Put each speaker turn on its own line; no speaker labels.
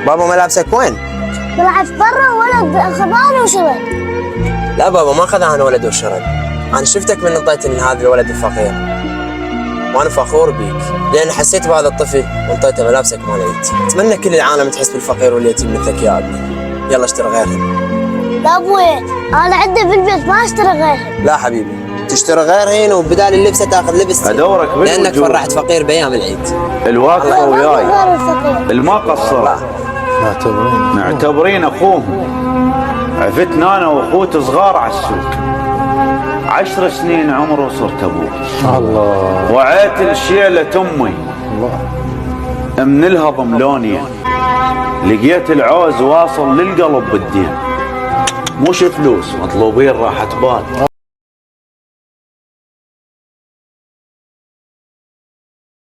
بابا ملابسك وين؟
طلعت برا ولد اخذاني وشرد.
لا بابا ما اخذها انا ولد وشرد. انا شفتك من انطيتني لهذا الولد الفقير، وانا فخور بيك لان حسيت بهذا الطفل وانطيته ملابسك مال العيد. اتمنى كل العالم تحس بالفقير واليتيم مثلك يا ابني. يلا اشتري غيرهم.
لا ابوي انا عندي في البيت ما اشتري غيرهم.
لا حبيبي تشتري غيرين وبدال اللبسه تاخذ لبستي.
ادورك بالوجود
لانك فرحت فقير بايام العيد.
الواقفه وياي
غير الفقير.
الما قصر معتبرين اخوهم. عفتنا انا واخوت صغار على السوق، 10 سنين عمر وصرت ابوك.
الله.
وعيت الشيلة امي
الله.
من الهضم لونيا، لقيت العوز واصل للقلب بالدين. مش فلوس مطلوبين راحة بال.